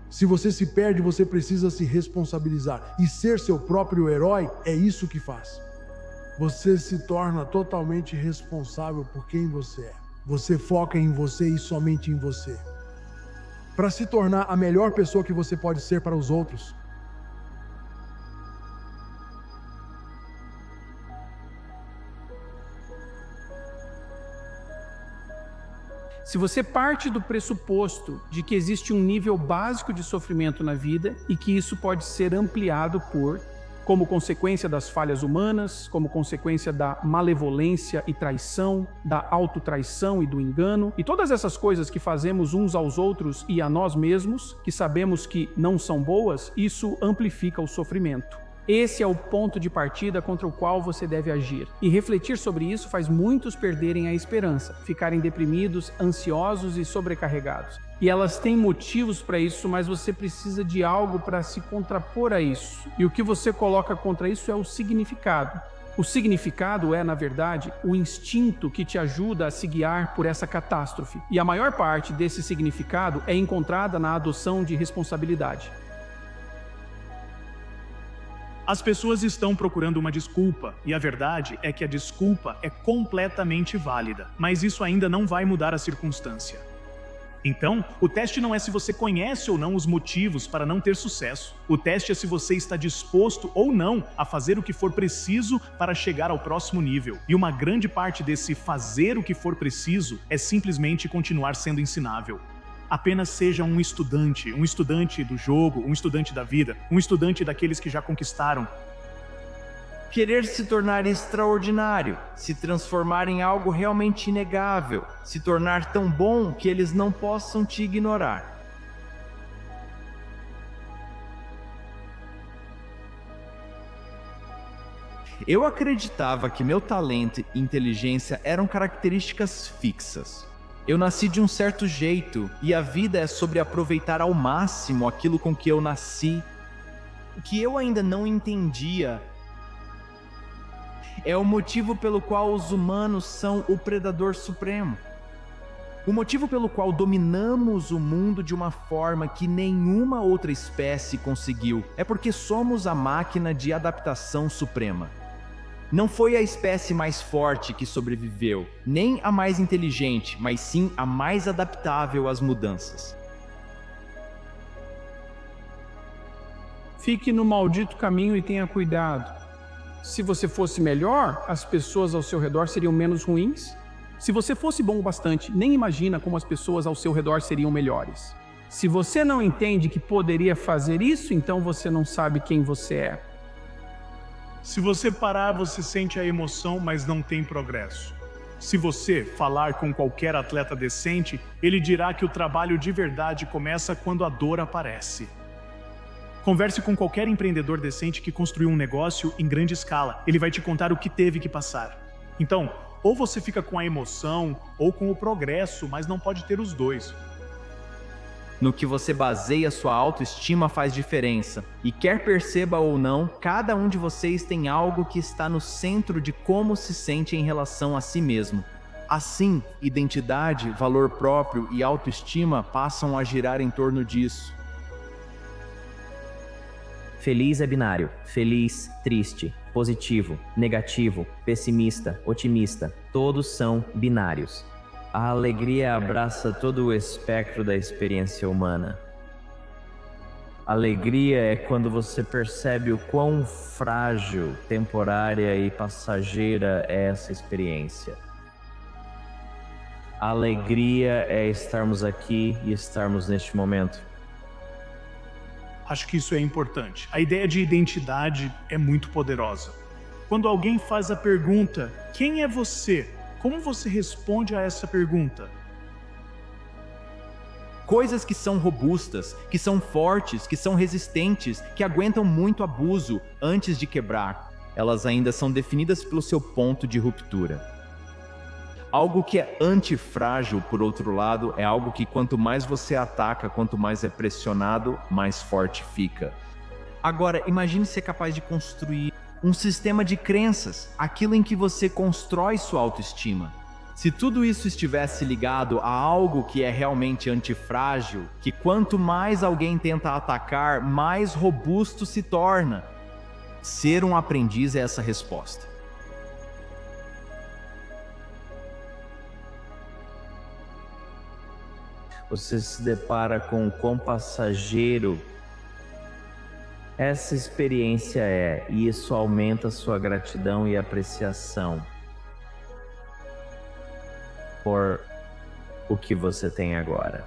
Se você se perde, você precisa se responsabilizar. E ser seu próprio herói é isso que faz. Você se torna totalmente responsável por quem você é. Você foca em você e somente em você. Para se tornar a melhor pessoa que você pode ser para os outros. Se você parte do pressuposto de que existe um nível básico de sofrimento na vida e que isso pode ser ampliado como consequência das falhas humanas, como consequência da malevolência e traição, da autotraição e do engano, e todas essas coisas que fazemos uns aos outros e a nós mesmos, que sabemos que não são boas, isso amplifica o sofrimento. Esse é o ponto de partida contra o qual você deve agir. E refletir sobre isso faz muitos perderem a esperança, ficarem deprimidos, ansiosos e sobrecarregados. E elas têm motivos para isso, mas você precisa de algo para se contrapor a isso. E o que você coloca contra isso é o significado. O significado é, na verdade, o instinto que te ajuda a se guiar por essa catástrofe. E a maior parte desse significado é encontrada na adoção de responsabilidade. As pessoas estão procurando uma desculpa, e a verdade é que a desculpa é completamente válida, mas isso ainda não vai mudar a circunstância. Então, o teste não é se você conhece ou não os motivos para não ter sucesso. O teste é se você está disposto ou não a fazer o que for preciso para chegar ao próximo nível. E uma grande parte desse fazer o que for preciso é simplesmente continuar sendo ensinável. Apenas seja um estudante do jogo, um estudante da vida, um estudante daqueles que já conquistaram. Querer se tornar extraordinário, se transformar em algo realmente inegável, se tornar tão bom que eles não possam te ignorar. Eu acreditava que meu talento e inteligência eram características fixas. Eu nasci de um certo jeito, e a vida é sobre aproveitar ao máximo aquilo com que eu nasci. O que eu ainda não entendia é o motivo pelo qual os humanos são o predador supremo. O motivo pelo qual dominamos o mundo de uma forma que nenhuma outra espécie conseguiu é porque somos a máquina de adaptação suprema. Não foi a espécie mais forte que sobreviveu, nem a mais inteligente, mas sim a mais adaptável às mudanças. Fique no maldito caminho e tenha cuidado. Se você fosse melhor, as pessoas ao seu redor seriam menos ruins. Se você fosse bom o bastante, nem imagina como as pessoas ao seu redor seriam melhores. Se você não entende que poderia fazer isso, então você não sabe quem você é. Se você parar, você sente a emoção, mas não tem progresso. Se você falar com qualquer atleta decente, ele dirá que o trabalho de verdade começa quando a dor aparece. Converse com qualquer empreendedor decente que construiu um negócio em grande escala. Ele vai te contar o que teve que passar. Então, ou você fica com a emoção ou com o progresso, mas não pode ter os dois. No que você baseia sua autoestima faz diferença. E quer perceba ou não, cada um de vocês tem algo que está no centro de como se sente em relação a si mesmo. Assim, identidade, valor próprio e autoestima passam a girar em torno disso. Feliz é binário. Feliz, triste, positivo, negativo, pessimista, otimista. Todos são binários. A alegria abraça todo o espectro da experiência humana. Alegria é quando você percebe o quão frágil, temporária e passageira é essa experiência. A alegria é estarmos aqui e estarmos neste momento. Acho que isso é importante. A ideia de identidade é muito poderosa. Quando alguém faz a pergunta, quem é você? Como você responde a essa pergunta? Coisas que são robustas, que são fortes, que são resistentes, que aguentam muito abuso antes de quebrar. Elas ainda são definidas pelo seu ponto de ruptura. Algo que é antifrágil, por outro lado, é algo que quanto mais você ataca, quanto mais é pressionado, mais forte fica. Agora, imagine ser capaz de construir um sistema de crenças, aquilo em que você constrói sua autoestima. Se tudo isso estivesse ligado a algo que é realmente antifrágil, que quanto mais alguém tenta atacar, mais robusto se torna. Ser um aprendiz é essa resposta. Você se depara com o quão passageiro essa experiência é, e isso aumenta sua gratidão e apreciação por o que você tem agora.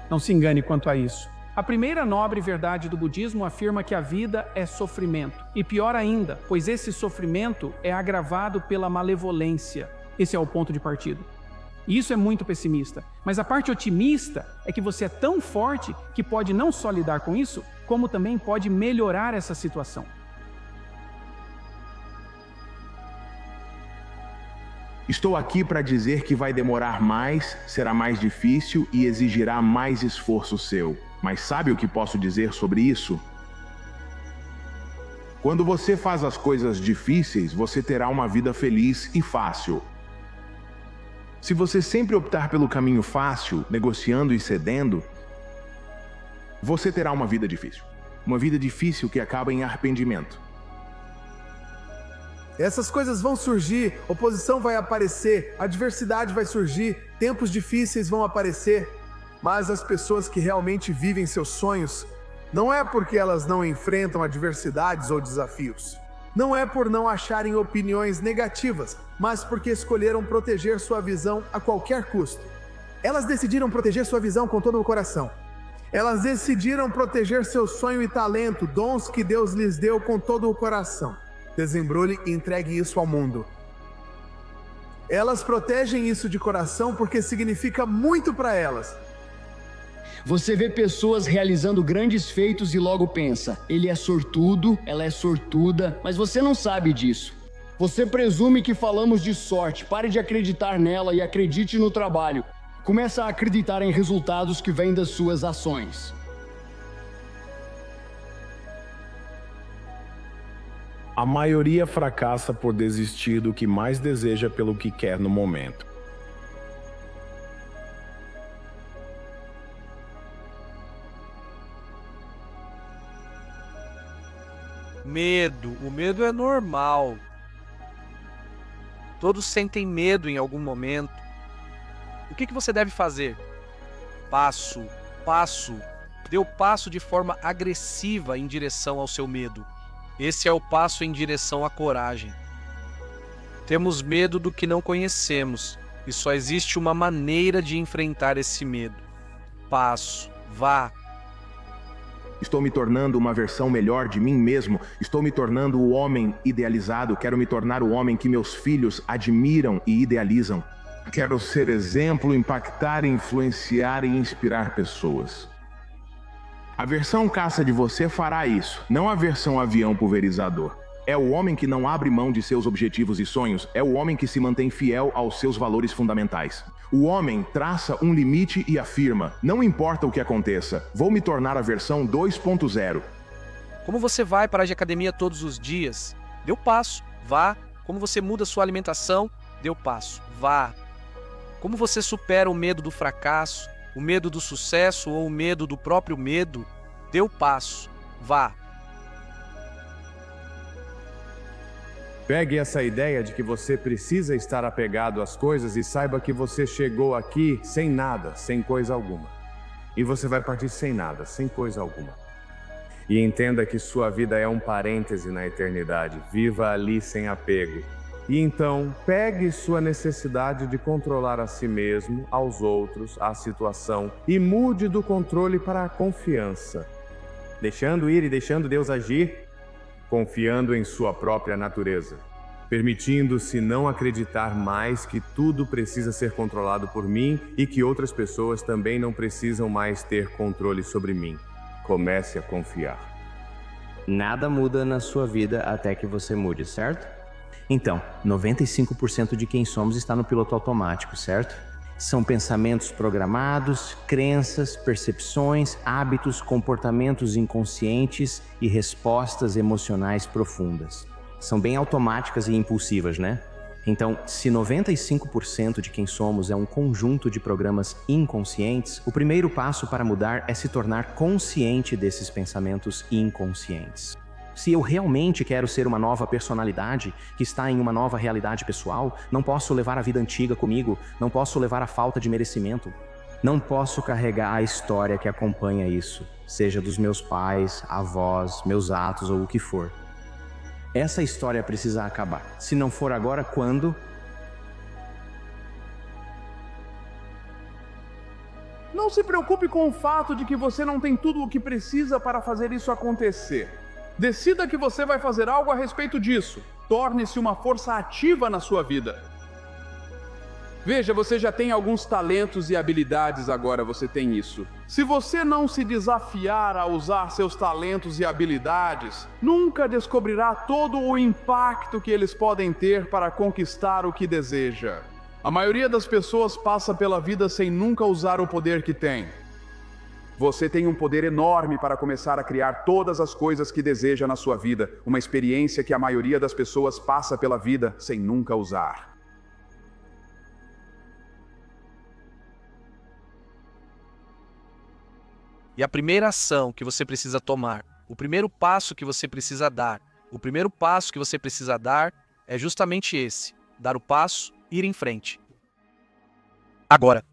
Não se engane quanto a isso. A primeira nobre verdade do budismo afirma que a vida é sofrimento. E pior ainda, pois esse sofrimento é agravado pela malevolência. Esse é o ponto de partida. E isso é muito pessimista. Mas a parte otimista é que você é tão forte que pode não só lidar com isso, como também pode melhorar essa situação. Estou aqui para dizer que vai demorar mais, será mais difícil e exigirá mais esforço seu. Mas sabe o que posso dizer sobre isso? Quando você faz as coisas difíceis, você terá uma vida feliz e fácil. Se você sempre optar pelo caminho fácil, negociando e cedendo, você terá uma vida difícil. Uma vida difícil que acaba em arrependimento. Essas coisas vão surgir, oposição vai aparecer, adversidade vai surgir, tempos difíceis vão aparecer. Mas as pessoas que realmente vivem seus sonhos, não é porque elas não enfrentam adversidades ou desafios. Não é por não acharem opiniões negativas, mas porque escolheram proteger sua visão a qualquer custo. Elas decidiram proteger sua visão com todo o coração. Elas decidiram proteger seu sonho e talento, dons que Deus lhes deu com todo o coração. Desembrulhe e entregue isso ao mundo. Elas protegem isso de coração porque significa muito para elas. Você vê pessoas realizando grandes feitos e logo pensa, ele é sortudo, ela é sortuda, mas você não sabe disso. Você presume que falamos de sorte, pare de acreditar nela e acredite no trabalho. Começa a acreditar em resultados que vêm das suas ações. A maioria fracassa por desistir do que mais deseja pelo que quer no momento. Medo. O medo é normal. Todos sentem medo em algum momento. O que você deve fazer? Passo. Dê o passo de forma agressiva em direção ao seu medo. Esse é o passo em direção à coragem. Temos medo do que não conhecemos, e só existe uma maneira de enfrentar esse medo. Passo. Vá. Estou me tornando uma versão melhor de mim mesmo. Estou me tornando o homem idealizado. Quero me tornar o homem que meus filhos admiram e idealizam. Quero ser exemplo, impactar, influenciar e inspirar pessoas. A versão caça de você fará isso, não a versão avião pulverizador. É o homem que não abre mão de seus objetivos e sonhos. É o homem que se mantém fiel aos seus valores fundamentais. O homem traça um limite e afirma, não importa o que aconteça, vou me tornar a versão 2.0. Como você vai para a academia todos os dias? Dê o passo, vá. Como você muda sua alimentação? Dê o passo, vá. Como você supera o medo do fracasso, o medo do sucesso ou o medo do próprio medo? Dê o passo, vá. Pegue essa ideia de que você precisa estar apegado às coisas e saiba que você chegou aqui sem nada, sem coisa alguma. E você vai partir sem nada, sem coisa alguma. E entenda que sua vida é um parêntese na eternidade. Viva ali sem apego. E então, pegue sua necessidade de controlar a si mesmo, aos outros, a situação, e mude do controle para a confiança. Deixando ir e deixando Deus agir, confiando em sua própria natureza, permitindo-se não acreditar mais que tudo precisa ser controlado por mim e que outras pessoas também não precisam mais ter controle sobre mim. Comece a confiar. Nada muda na sua vida até que você mude, certo? Então, 95% de quem somos está no piloto automático, certo? São pensamentos programados, crenças, percepções, hábitos, comportamentos inconscientes e respostas emocionais profundas. São bem automáticas e impulsivas, né? Então, se 95% de quem somos é um conjunto de programas inconscientes, o primeiro passo para mudar é se tornar consciente desses pensamentos inconscientes. Se eu realmente quero ser uma nova personalidade que está em uma nova realidade pessoal, não posso levar a vida antiga comigo, não posso levar a falta de merecimento. Não posso carregar a história que acompanha isso, seja dos meus pais, avós, meus atos ou o que for. Essa história precisa acabar. Se não for agora, quando? Não se preocupe com o fato de que você não tem tudo o que precisa para fazer isso acontecer. Decida que você vai fazer algo a respeito disso. Torne-se uma força ativa na sua vida. Veja, você já tem alguns talentos e habilidades, agora você tem isso. Se você não se desafiar a usar seus talentos e habilidades, nunca descobrirá todo o impacto que eles podem ter para conquistar o que deseja. A maioria das pessoas passa pela vida sem nunca usar o poder que tem. Você tem um poder enorme para começar a criar todas as coisas que deseja na sua vida, uma experiência que a maioria das pessoas passa pela vida sem nunca usar. E a primeira ação que você precisa tomar, o primeiro passo que você precisa dar, é justamente esse: dar o passo, ir em frente. Agora.